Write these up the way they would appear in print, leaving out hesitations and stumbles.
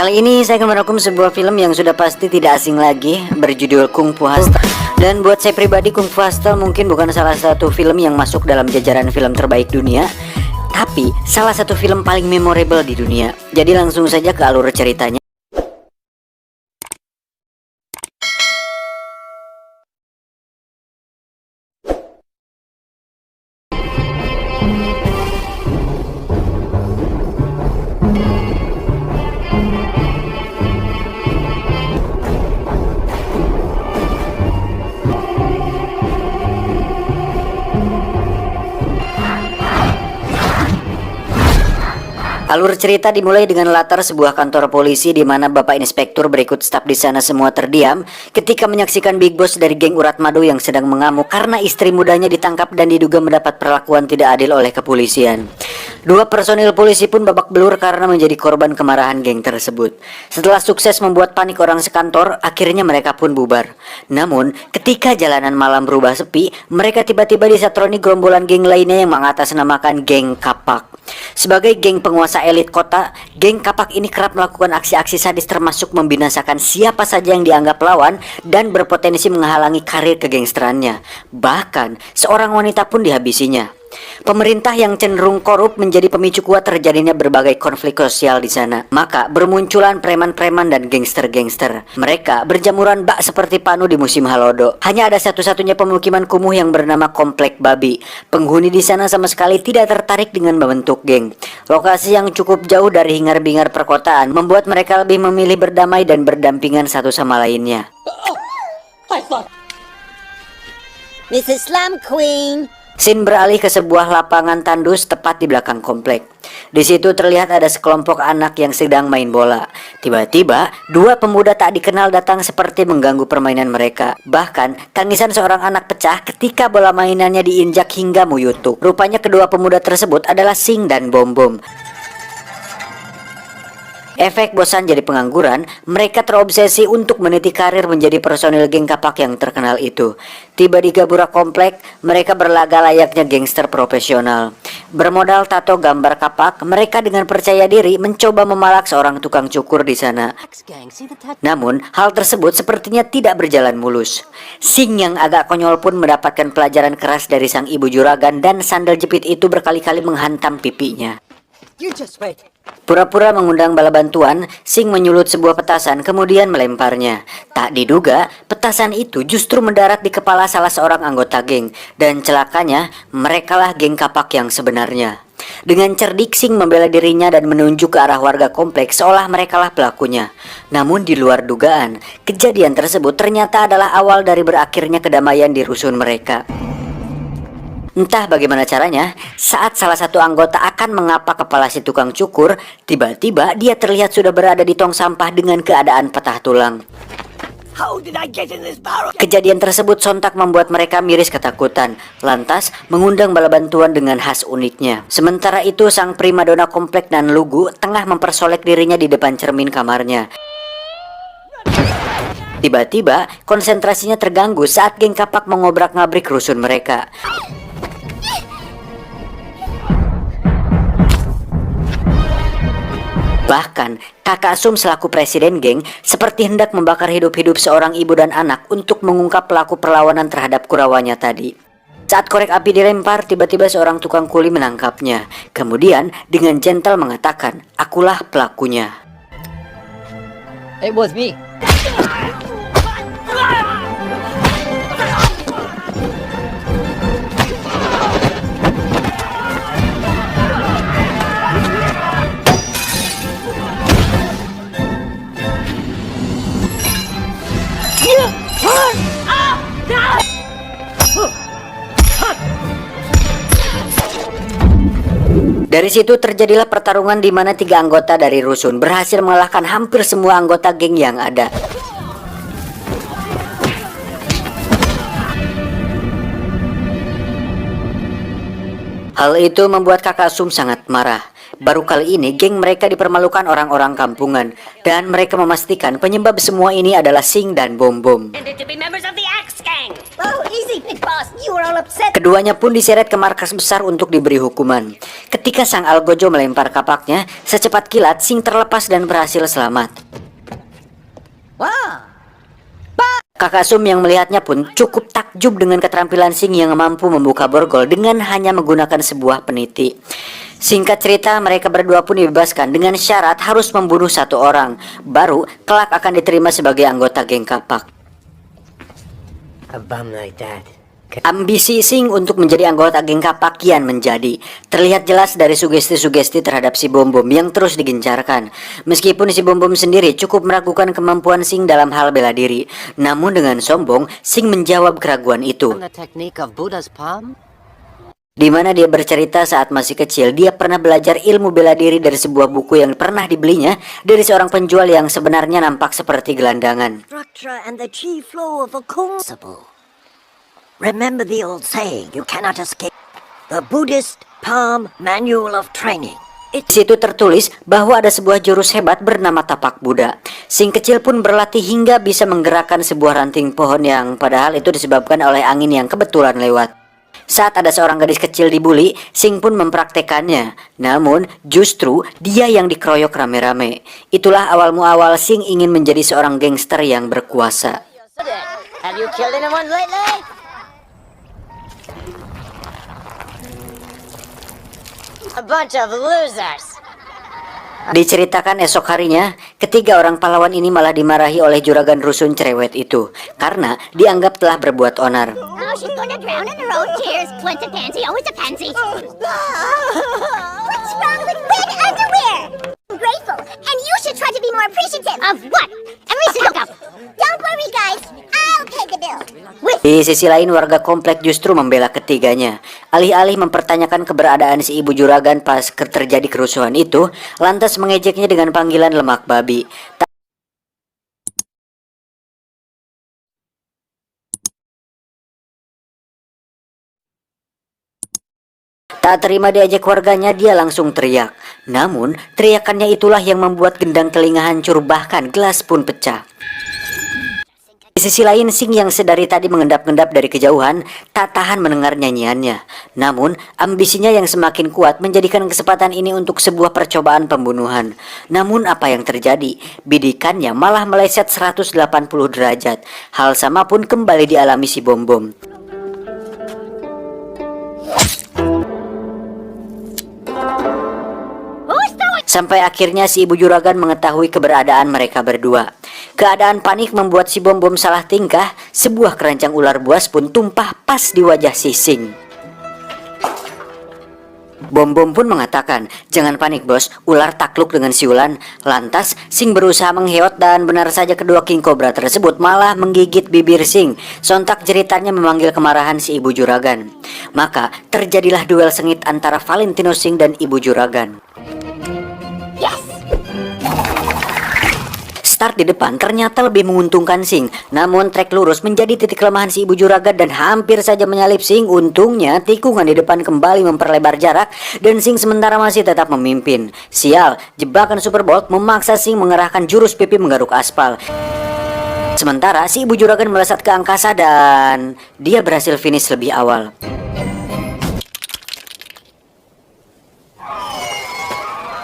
Kali ini saya akan merangkum sebuah film yang sudah pasti tidak asing lagi, berjudul Kung Fu Hustle. Dan buat saya pribadi, Kung Fu Hustle mungkin bukan salah satu film yang masuk dalam jajaran film terbaik dunia, tapi salah satu film paling memorable di dunia. Jadi langsung saja ke alur ceritanya. Alur cerita dimulai dengan latar sebuah kantor polisi di mana Bapak Inspektur berikut staf di sana semua terdiam ketika menyaksikan Big Boss dari geng urat madu yang sedang mengamuk karena istri mudanya ditangkap dan diduga mendapat perlakuan tidak adil oleh kepolisian. Dua personil polisi pun babak belur karena menjadi korban kemarahan geng tersebut. Setelah sukses membuat panik orang sekantor, akhirnya mereka pun bubar. Namun, ketika jalanan malam berubah sepi, mereka tiba-tiba disatroni gerombolan geng lainnya yang mengatasnamakan geng Kapak. Sebagai geng penguasa elit kota, geng Kapak ini kerap melakukan aksi-aksi sadis termasuk membinasakan siapa saja yang dianggap lawan dan berpotensi menghalangi karir kegangsterannya. Bahkan, seorang wanita pun dihabisinya. Pemerintah yang cenderung korup menjadi pemicu kuat terjadinya berbagai konflik sosial di sana. Maka bermunculan preman-preman dan gangster-gangster. Mereka berjamuran bak seperti panu di musim halodo. Hanya ada satu-satunya pemukiman kumuh yang bernama Komplek Babi. Penghuni di sana sama sekali tidak tertarik dengan membentuk geng. Lokasi yang cukup jauh dari hingar-bingar perkotaan membuat mereka lebih memilih berdamai dan berdampingan satu sama lainnya. Mrs. Slum Queen. Scene beralih ke sebuah lapangan tandus tepat di belakang komplek. Di situ terlihat ada sekelompok anak yang sedang main bola. Tiba-tiba, dua pemuda tak dikenal datang seperti mengganggu permainan mereka. Bahkan, tangisan seorang anak pecah ketika bola mainannya diinjak hingga muyutuk. Rupanya kedua pemuda tersebut adalah Sing dan Bom Bom. Efek bosan jadi pengangguran, mereka terobsesi untuk meniti karir menjadi personil geng Kapak yang terkenal itu. Tiba di Gabura Komplek, mereka berlaga layaknya gangster profesional. Bermodal tato gambar Kapak, mereka dengan percaya diri mencoba memalak seorang tukang cukur di sana. Namun, hal tersebut sepertinya tidak berjalan mulus. Sing yang agak konyol pun mendapatkan pelajaran keras dari sang ibu juragan dan sandal jepit itu berkali-kali menghantam pipinya. Pura-pura mengundang bala bantuan, Sing menyulut sebuah petasan kemudian melemparnya. Tak diduga, petasan itu justru mendarat di kepala salah seorang anggota geng. Dan celakanya, merekalah geng Kapak yang sebenarnya. Dengan cerdik, Sing membela dirinya dan menunjuk ke arah warga kompleks seolah merekalah pelakunya. Namun di luar dugaan, kejadian tersebut ternyata adalah awal dari berakhirnya kedamaian di rusun mereka. Entah bagaimana caranya, saat salah satu anggota akan mengapa kepala si tukang cukur, tiba-tiba dia terlihat sudah berada di tong sampah dengan keadaan patah tulang. Kejadian tersebut sontak membuat mereka miris ketakutan, lantas mengundang bala bantuan dengan khas uniknya. Sementara itu sang primadona komplek dan lugu tengah mempersolek dirinya di depan cermin kamarnya. Tiba-tiba konsentrasinya terganggu saat geng Kapak mengobrak-ngabrik rusun mereka. Bahkan, kakak Sum selaku presiden geng seperti hendak membakar hidup-hidup seorang ibu dan anak untuk mengungkap pelaku perlawanan terhadap kurawanya tadi. Saat korek api dilempar, tiba-tiba seorang tukang kuli menangkapnya. Kemudian, dengan gentle mengatakan, "Akulah pelakunya." It was me. Dari situ terjadilah pertarungan di mana tiga anggota dari rusun berhasil mengalahkan hampir semua anggota geng yang ada. Hal itu membuat kakak Sum sangat marah. Baru kali ini geng mereka dipermalukan orang-orang kampungan dan mereka memastikan penyebab semua ini adalah Sing dan Bom Bom. Oh, easy, big boss. You were all upset. Keduanya pun diseret ke markas besar untuk diberi hukuman. Ketika sang algojo melempar kapaknya, secepat kilat Sing terlepas dan berhasil selamat. Wow. Kakak Sum yang melihatnya pun cukup takjub dengan keterampilan Sing yang mampu membuka borgol dengan hanya menggunakan sebuah peniti. Singkat cerita, mereka berdua pun dibebaskan dengan syarat harus membunuh satu orang, baru kelak akan diterima sebagai anggota geng kapak. A bum like that. Ambisi Sing untuk menjadi anggota geng kapak kian menjadi. Terlihat jelas dari sugesti-sugesti terhadap si Bom Bom yang terus digencarkan. Meskipun si Bom Bom sendiri cukup meragukan kemampuan Sing dalam hal bela diri, namun dengan sombong, Sing menjawab keraguan itu. The technique of Buddha's palm? Di mana dia bercerita saat masih kecil dia pernah belajar ilmu bela diri dari sebuah buku yang pernah dibelinya dari seorang penjual yang sebenarnya nampak seperti gelandangan. Structure and the chi flow of a kung. Remember the old saying, you cannot escape. The Buddhist Palm Manual of Training. Di situ tertulis bahwa ada sebuah jurus hebat bernama tapak Buddha. Sing kecil pun berlatih hingga bisa menggerakkan sebuah ranting pohon yang padahal itu disebabkan oleh angin yang kebetulan lewat. Saat ada seorang gadis kecil dibully, Sing pun mempraktekannya. Namun, justru dia yang dikeroyok rame-rame. Itulah awal muawal Sing ingin menjadi seorang gangster yang berkuasa. Have you killed anyone lately? A bunch of losers. Diceritakan esok harinya, ketiga orang pahlawan ini malah dimarahi oleh juragan rusun cerewet itu karena dianggap telah berbuat onar. Oh, she's gonna drown in her own tears. Once a pansy, always a pansy. What's wrong with red underwear? I'm grateful, and you should try to be more appreciative. Of what? Every single cup. Don't worry, guys. I'll pay the bill. Di sisi lain, warga komplek justru membela ketiganya. Alih-alih mempertanyakan keberadaan si ibu juragan pas terjadi kerusuhan itu, lantas mengejeknya dengan panggilan lemak babi. Tak terima diajak warganya, dia langsung teriak. Namun, teriakannya itulah yang membuat gendang telinga hancur, bahkan gelas pun pecah. Di sisi lain, Sing yang sedari tadi mengendap-endap dari kejauhan tak tahan mendengar nyanyiannya. Namun, ambisinya yang semakin kuat menjadikan kesempatan ini untuk sebuah percobaan pembunuhan. Namun apa yang terjadi? Bidikannya malah meleset 180 derajat. Hal sama pun kembali dialami si Bom Bom. Sampai akhirnya si ibu juragan mengetahui keberadaan mereka berdua. Keadaan panik membuat si Bom Bom salah tingkah. Sebuah keranjang ular buas pun tumpah pas di wajah si Sing. Bom Bom pun mengatakan, "Jangan panik bos, ular takluk dengan siulan." Lantas Sing berusaha mengheot dan benar saja kedua king cobra tersebut malah menggigit bibir Sing. Sontak jeritannya memanggil kemarahan si ibu juragan. Maka terjadilah duel sengit antara Valentino Sing dan ibu juragan. Start di depan ternyata lebih menguntungkan Sing. Namun trek lurus menjadi titik kelemahan si ibu juragan dan hampir saja menyalip Sing. Untungnya tikungan di depan kembali memperlebar jarak dan Sing sementara masih tetap memimpin. Sial, jebakan Super Bolt memaksa Sing mengerahkan jurus pipi menggaruk aspal. Sementara si ibu juragan melesat ke angkasa dan dia berhasil finish lebih awal.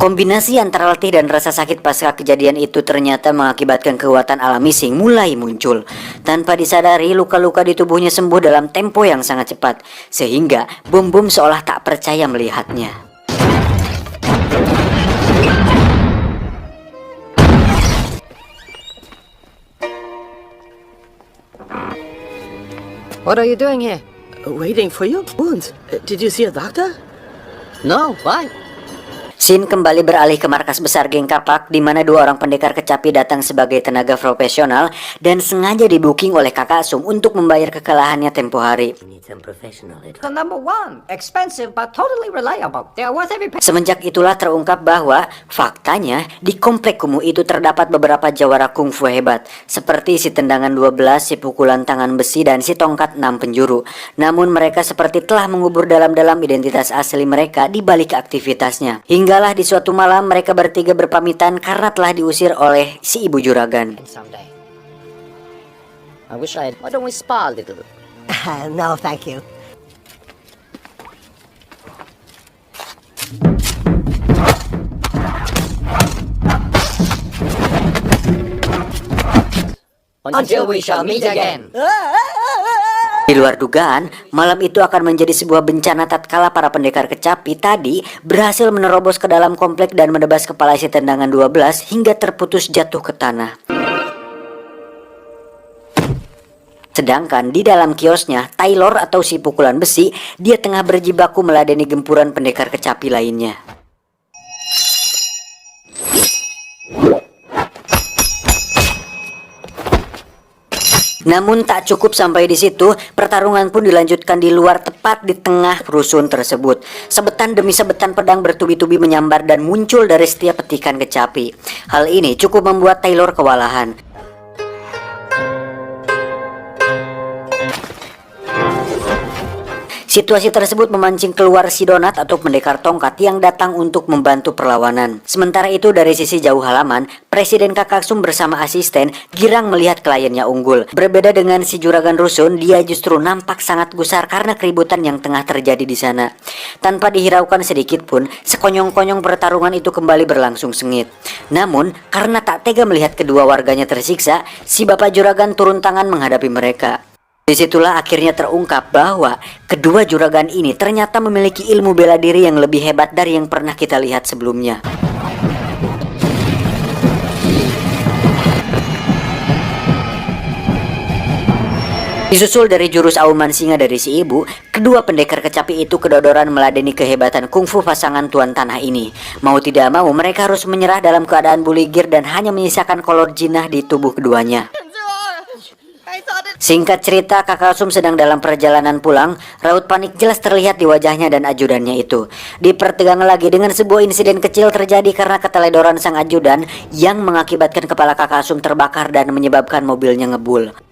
Kombinasi antara letih dan rasa sakit pasca kejadian itu ternyata mengakibatkan kekuatan alami Sing mulai muncul. Tanpa disadari, luka-luka di tubuhnya sembuh dalam tempo yang sangat cepat, sehingga Bom Bom seolah tak percaya melihatnya. What are you doing here? Waiting for your wounds. Did you see a doctor? No, why? Sin kembali beralih ke markas besar geng kapak di mana dua orang pendekar kecapi datang sebagai tenaga profesional dan sengaja di-booking oleh Kakak Sum untuk membayar kekalahannya tempo hari. Need some professional advice. The number one, expensive but totally reliable. They're worth every penny. Semenjak itulah terungkap bahwa faktanya di komplek kumuh itu terdapat beberapa jawara kungfu hebat seperti si tendangan 12, si pukulan tangan besi, dan si tongkat 6 penjuru. Namun mereka seperti telah mengubur dalam-dalam identitas asli mereka di balik aktivitasnya. Hinggalah di suatu malam mereka bertiga berpamitan karena telah diusir oleh si ibu juragan. Someday. I wish I had... Why don't we spa a little? No, thank you. Until we shall meet again. Di luar dugaan, malam itu akan menjadi sebuah bencana tatkala para pendekar kecapi tadi berhasil menerobos ke dalam komplek dan menebas kepala si tendangan 12 hingga terputus jatuh ke tanah. Sedangkan di dalam kiosnya, Taylor atau si pukulan besi, dia tengah berjibaku meladeni gempuran pendekar kecapi lainnya. Namun tak cukup sampai di situ, pertarungan pun dilanjutkan di luar tepat di tengah rusun tersebut. Sebetan demi sebetan pedang bertubi-tubi menyambar dan muncul dari setiap petikan kecapi. Hal ini cukup membuat Taylor kewalahan. Situasi tersebut memancing keluar si Donat atau pendekar tongkat yang datang untuk membantu perlawanan. Sementara itu dari sisi jauh halaman, Presiden Kakaksum bersama asisten girang melihat kliennya unggul. Berbeda dengan si juragan rusun, dia justru nampak sangat gusar karena keributan yang tengah terjadi di sana. Tanpa dihiraukan sedikit pun, sekonyong-konyong pertarungan itu kembali berlangsung sengit. Namun, karena tak tega melihat kedua warganya tersiksa, si bapak juragan turun tangan menghadapi mereka. Disitulah akhirnya terungkap bahwa kedua juragan ini ternyata memiliki ilmu bela diri yang lebih hebat dari yang pernah kita lihat sebelumnya. Disusul dari jurus auman singa dari si ibu, kedua pendekar kecapi itu kedodoran meladeni kehebatan kungfu pasangan tuan tanah ini. Mau tidak mau mereka harus menyerah dalam keadaan buligir dan hanya menyisakan kolor jinah di tubuh keduanya. Singkat cerita, Kakaksum sedang dalam perjalanan pulang. Raut panik jelas terlihat di wajahnya dan ajudannya itu. Dipertegang lagi dengan sebuah insiden kecil terjadi karena keteledoran sang ajudan yang mengakibatkan kepala Kakaksum terbakar dan menyebabkan mobilnya ngebul.